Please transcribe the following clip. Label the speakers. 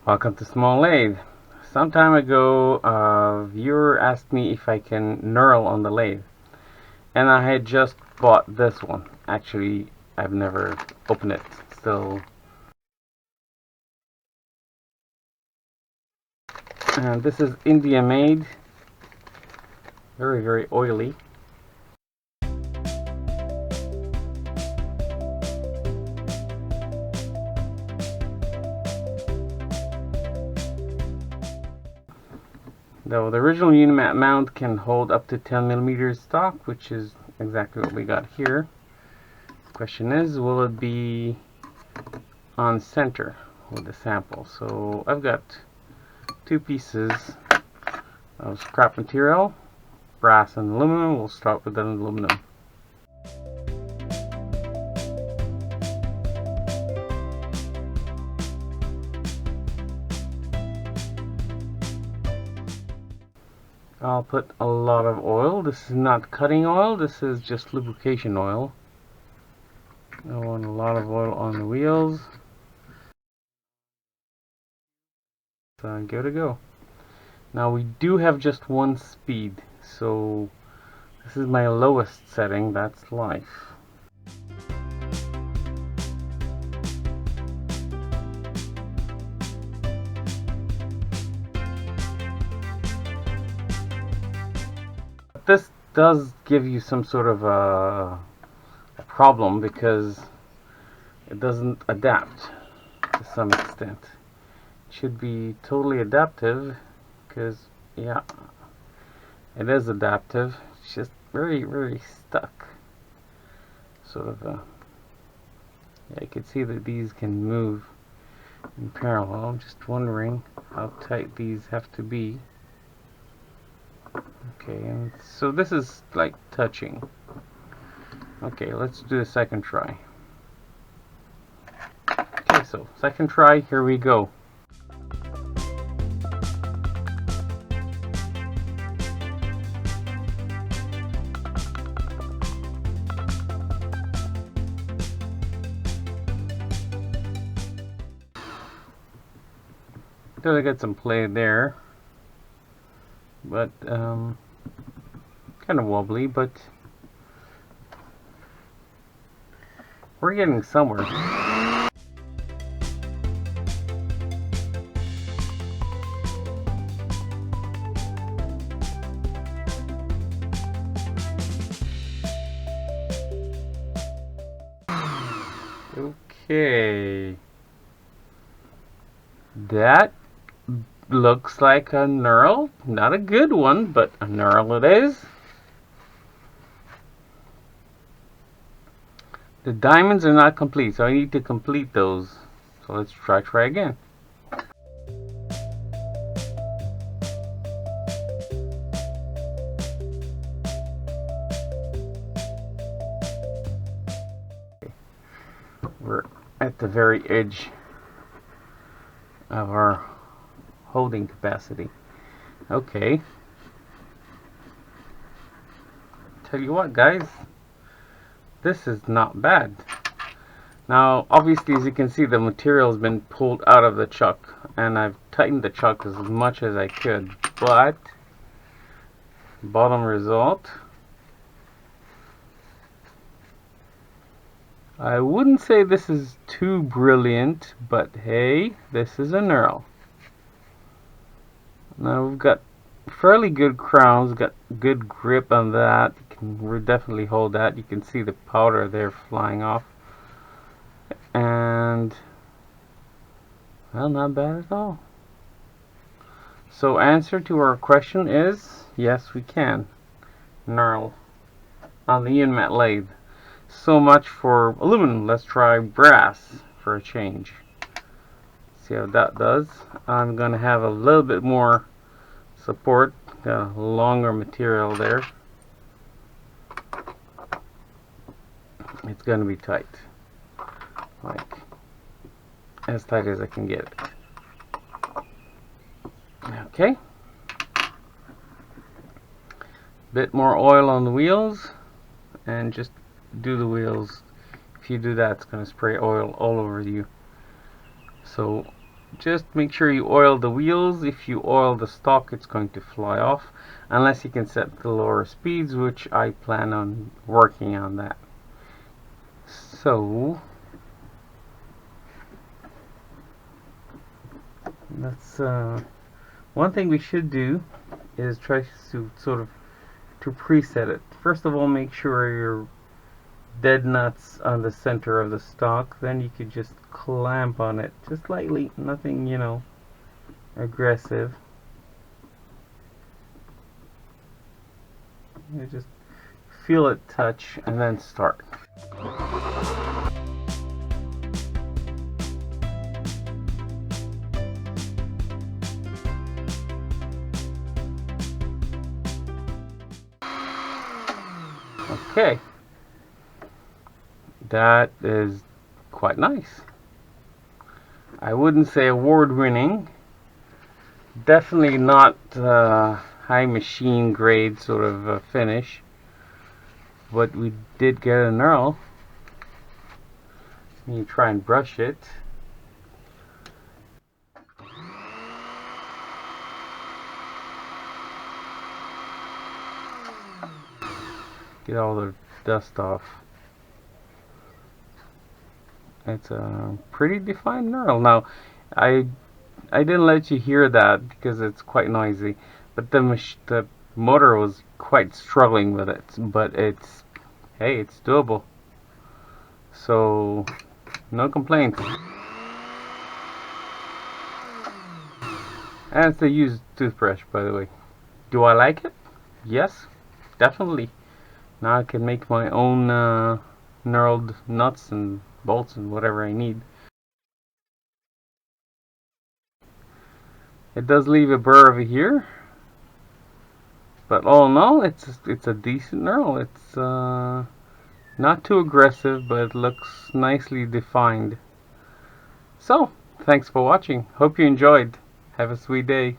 Speaker 1: Welcome to Small Lathe. Some time ago, a viewer asked me if I can knurl on the lathe, and I had just bought this one. Actually, I've never opened it. Still, and this is India made. Very oily. Though the original Unimat mount can hold up to 10 millimeters stock, which is exactly what we got here. The question is, will it be on center with the sample? So I've got two pieces of scrap material, brass and aluminum. We'll start with the aluminum. I'll put a lot of oil. This is not cutting oil, this is just lubrication oil. I want a lot of oil on the wheels. So give it a go. Now we do have just one speed, so this is my lowest setting, that's life. This does give you some sort of a problem because it doesn't adapt to some extent. It should be totally adaptive because, yeah, it is adaptive. It's just very stuck. Sort of yeah, you can see that these can move in parallel. I'm just wondering how tight these have to be. Okay, and so this is like touching. Okay, let's do a second try. Okay, so second try, here we go. Did I get some play there? But kind of wobbly, but we're getting somewhere. Okay, that looks like a knurl. Not a good one, but a knurl it is. The diamonds are not complete, so I need to complete those. So let's try again. We're at the very edge of our holding capacity. Okay. Tell you what, guys, this is not bad. Now, obviously, as you can see, the material has been pulled out of the chuck, and I've tightened the chuck as much as I could, but bottom result, I wouldn't say this is too brilliant, but hey, this is a knurl. Now we've got fairly good crowns, got good grip on that. You can definitely hold that. You can see the powder there flying off. And, well, not bad at all. So answer to our question is, yes, we can knurl on the Unimat lathe. So much for aluminum. Let's try brass for a change. See how that does. I'm going to have a little bit more support, got a longer material there. It's going to be tight, like as tight as I can get it. Okay, bit more oil on the wheels, and just do the wheels. If you do that, it's going to spray oil all over you. So just make sure you oil the wheels. If you oil the stock, it's going to fly off, unless you can set the lower speeds, which I plan on working on that. So that's one thing we should do is try to sort of to preset it. First of all, make sure your dead nuts on the center of the stock. Then you could just clamp on it, just lightly, nothing, you know, aggressive. You just feel it touch and then start. Okay, that is quite nice. I wouldn't say award-winning, definitely not high machine grade sort of finish, but we did get a knurl. You try and brush it. Get all the dust off. It's a pretty defined knurl. Now, I didn't let you hear that because it's quite noisy, but the motor was quite struggling with it. But it's, hey, it's doable. So no complaints. And it's a used toothbrush, by the way. Do I like it? Yes, definitely. Now I can make my own knurled nuts and bolts and whatever I need. It does leave a burr over here, but all in all, it's a decent knurl. It's not too aggressive, but it looks nicely defined. So, thanks for watching. Hope you enjoyed. Have a sweet day.